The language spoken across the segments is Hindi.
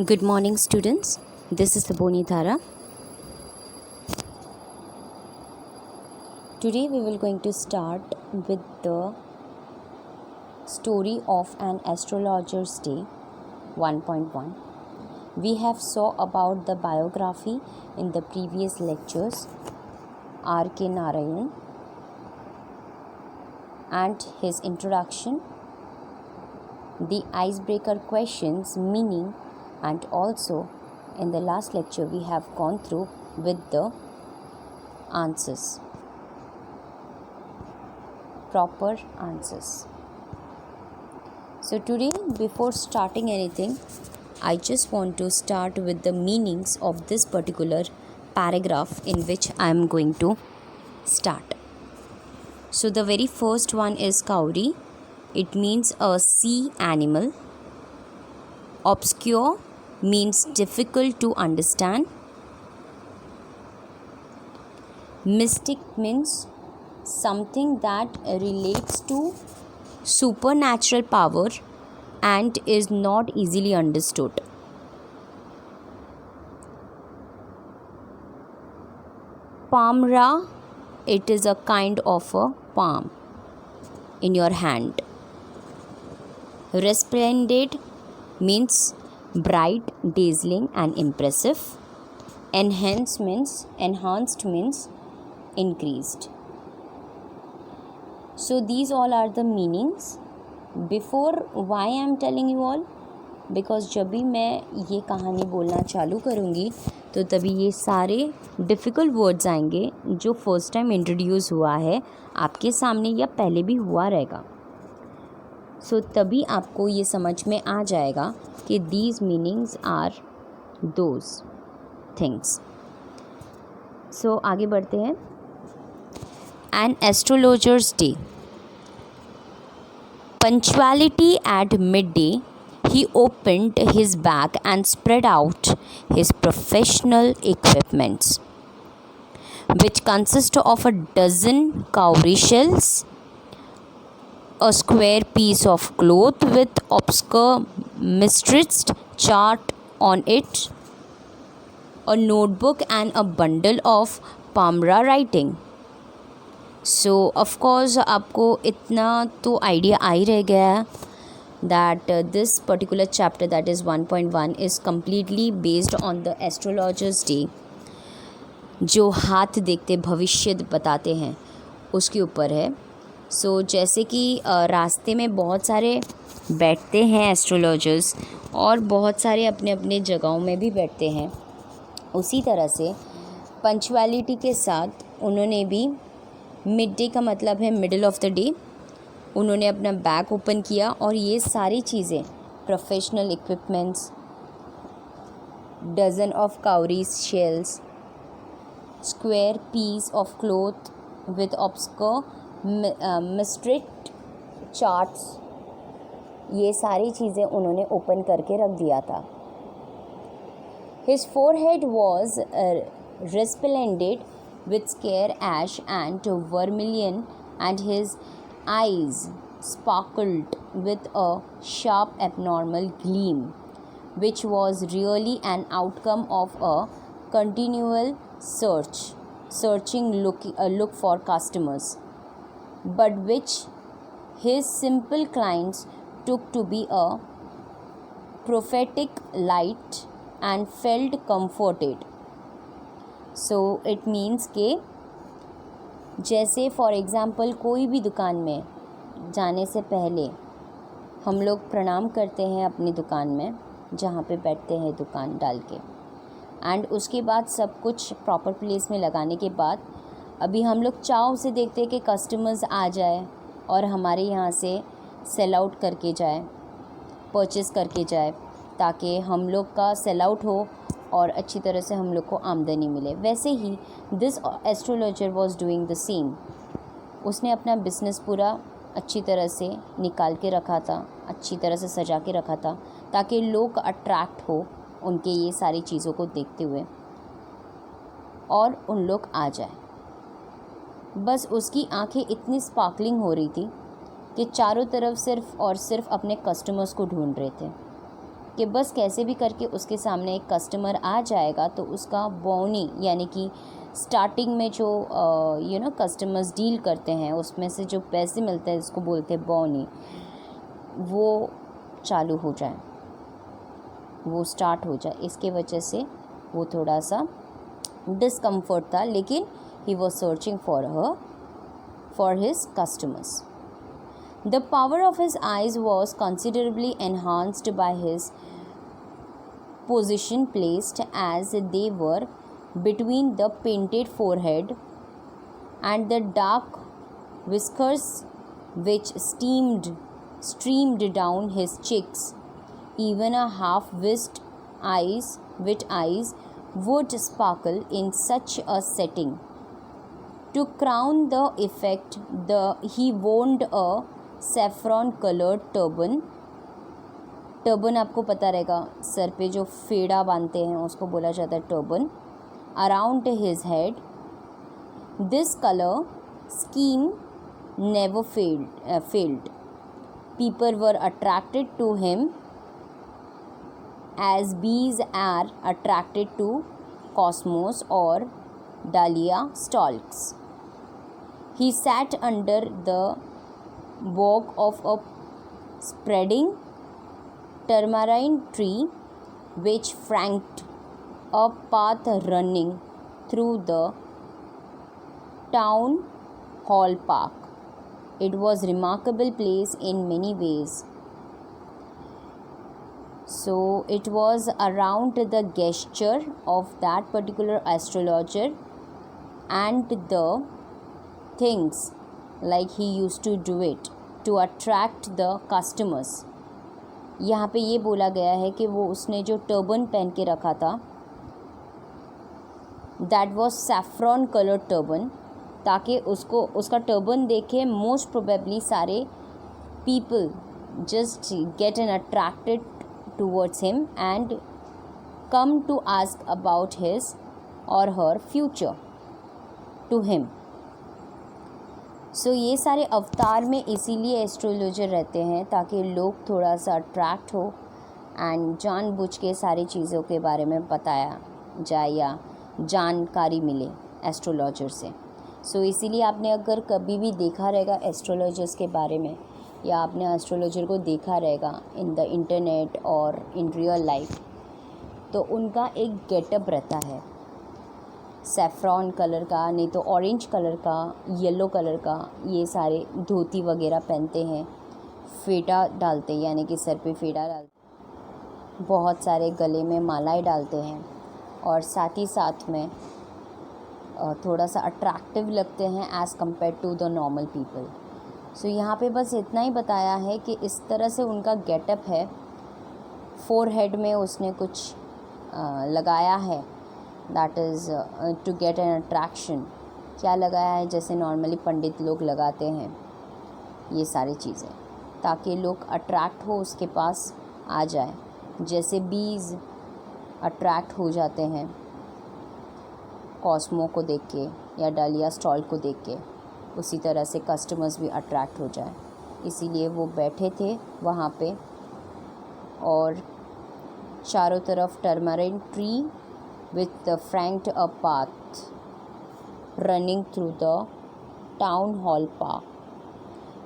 Good morning, students. This is Laboni Thara. Today we will going to start with the story of an astrologer's day 1.1. We have saw about the biography in the previous lectures, R.K. Narayan, and his introduction, the icebreaker questions, meaning, and also in the last lecture we have gone through with the answers, proper answers. So today, before starting anything, I just want to start with the meanings of this particular paragraph in which I am going to start. So the very first one is Kauri. It means a sea animal. Obscure means difficult to understand. Mystic means something that relates to supernatural power and is not easily understood. Palmra, it is a kind of a palm in your hand. Resplendent means bright, dazzling and impressive. Enhanced means increased. So these all are the meanings. Before, why I am telling you all? Because जब भी मैं ये कहानी बोलना चालू करूँगी तो तभी ये सारे डिफ़िकल्ट वर्ड्स आएंगे जो फर्स्ट टाइम इंट्रोड्यूस हुआ है आपके सामने या पहले भी हुआ रहेगा. सो तभी आपको ये समझ में आ जाएगा कि these meanings are those things. So आगे बढ़ते हैं. An astrologer's day. Punctuality at midday, he opened his bag and spread out his professional equipments, which consist of a dozen cowrie shells, a square piece of cloth with obscure mistriced chart on it, a notebook and a bundle of Palmra writing. So of course आपको इतना तो आइडिया आ ही रह गया है that this particular chapter that is 1.1 is completely based on the astrologers day, जो हाथ देखते भविष्य बताते हैं उसके ऊपर है. सो जैसे कि रास्ते में बहुत सारे बैठते हैं एस्ट्रोलॉजर्स और बहुत सारे अपने अपने जगहों में भी बैठते हैं, उसी तरह से पंक्चुअलिटी के साथ उन्होंने भी मिड डे का मतलब है मिडल ऑफ द डे, उन्होंने अपना बैग ओपन किया और ये सारी चीज़ें professional equipments, dozen of cowrie shells, square piece of cloth with obscure mystic charts, ये सारी चीज़ें उन्होंने ओपन करके रख दिया था. His forehead was resplendent with scare ash and vermilion, and his eyes sparkled with a sharp abnormal gleam, which was really an outcome of a continual searching look for customers, but which his simple clients took to be a prophetic light and felt comforted. So it means के जैसे फॉर एग्ज़ाम्पल कोई भी दुकान में जाने से पहले हम लोग प्रणाम करते हैं अपनी दुकान में जहाँ पे बैठते हैं दुकान डाल के, एंड उसके बाद सब कुछ प्रॉपर प्लेस में लगाने के बाद अभी हम लोग चाव से देखते हैं कि कस्टमर्स आ जाए और हमारे यहाँ से सेल आउट करके जाए, परचेस करके जाए, ताकि हम लोग का सेल आउट हो और अच्छी तरह से हम लोग को आमदनी मिले. वैसे ही this astrologer was doing the same. उसने अपना बिज़नेस पूरा अच्छी तरह से निकाल के रखा था, अच्छी तरह से सजा के रखा था, ताकि लोग अट्रैक्ट हो उनके ये सारी चीज़ों को देखते हुए और उन लोग आ जाए. बस उसकी आंखें इतनी स्पार्कलिंग हो रही थी कि चारों तरफ सिर्फ और सिर्फ अपने कस्टमर्स को ढूंढ रहे थे. कि बस कैसे भी करके उसके सामने एक कस्टमर आ जाएगा तो उसका बोनी यानी कि स्टार्टिंग में जो कस्टमर्स डील करते हैं उसमें से जो पैसे मिलते हैं जिसको बोलते हैं बोनी, वो चालू हो जाए, वो स्टार्ट हो जाए। इसके वजह से वो थोड़ा सा डिस्कम्फर्ट था, लेकिन he was searching for his customers. The power of his eyes was considerably enhanced by his position placed as they were between the painted forehead and the dark whiskers which streamed down his cheeks. Even a half-wished wit eyes would sparkle in such a setting. To crown the effect, he wore a saffron coloured turban आपको पता रहेगा, सर पे जो फेड़ा बांधते हैं उसको बोला जाता है turban, around his head. This colour scheme never failed. People were attracted to him as bees are attracted to cosmos और dahlia stalks. He sat under the bog of a spreading tamarind tree which flanked a path running through the town hall park. It was a remarkable place in many ways. So it was around the gesture of that particular astrologer and the things like he used to do it to attract the customers. यहाँ पे ये बोला गया है कि वो उसने जो टर्बन पहन के रखा था, that was saffron colored turban, ताकि उसको उसका टर्बन देखे मोस्ट प्रोबेबली सारे people just get and attracted towards him and come to ask about his or her future to him. सो ये सारे अवतार में इसीलिए एस्ट्रोलॉजर रहते हैं ताकि लोग थोड़ा सा अट्रैक्ट हो एंड जानबूझ के सारी चीज़ों के बारे में बताया जाए या जानकारी मिले एस्ट्रोलॉजर से। सो इसीलिए आपने अगर कभी भी देखा रहेगा एस्ट्रोलॉजर्स के बारे में या आपने एस्ट्रोलॉजर को देखा रहेगा इन द इंटरनेट और इन रियल लाइफ, तो उनका एक गेटअप रहता है सैफ्रॉन कलर का, नहीं तो ऑरेंज कलर का, येलो कलर का, ये सारे धोती वगैरह पहनते हैं, फेटा डालते हैं यानी कि सर पे फेटा डालते, बहुत सारे गले में मालाएं डालते हैं और साथ ही साथ में थोड़ा सा अट्रैक्टिव लगते हैं as compare to the normal people. So यहाँ पे बस इतना ही बताया है कि इस तरह से उनका गेटअप है। फोरहेड में उसने कुछ लगाया है, that is to get an attraction. क्या लगाया है? जैसे नॉर्मली पंडित लोग लगाते हैं ये सारी चीज़ें, ताकि लोग अट्रैक्ट हो उसके पास आ जाए। जैसे बीज अट्रैक्ट हो जाते हैं कॉस्मो को देख के या डालिया स्टॉल को देख के, उसी तरह से कस्टमर्स भी अट्रैक्ट हो जाए। इसीलिए वो बैठे थे वहाँ पे और चारों तरफ टर्मरिन tree with the franked a path running through the town hall park.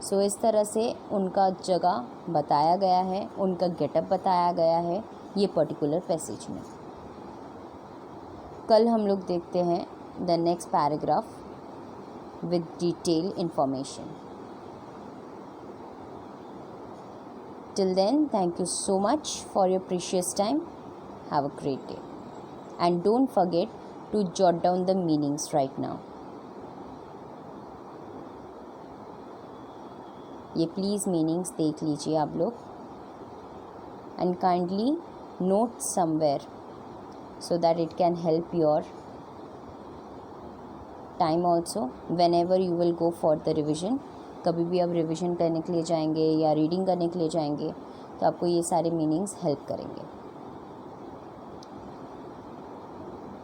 सो इस तरह से उनका जगह बताया गया है, उनका गेटअप बताया गया है ये पर्टिकुलर पैसेज में। कल हम लोग देखते हैं the next paragraph with detail information. Till then, thank you so much for your precious time. Have a great day. And don't forget to jot down the meanings right now. ये प्लीज़ मीनिंग्स देख लीजिए आप लोग and kindly note somewhere so that it can help your time also whenever you will go for the revision. कभी भी आप रिविज़न करने के लिए जाएंगे या रीडिंग करने के लिए जाएंगे तो आपको ये सारे मीनिंग्स हेल्प करेंगे।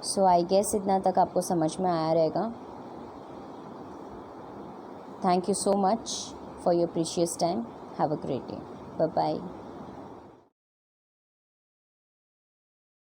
सो आई गेस इतना तक आपको समझ में आया रहेगा। Thank you so much for your precious time. Have a great day. Bye bye.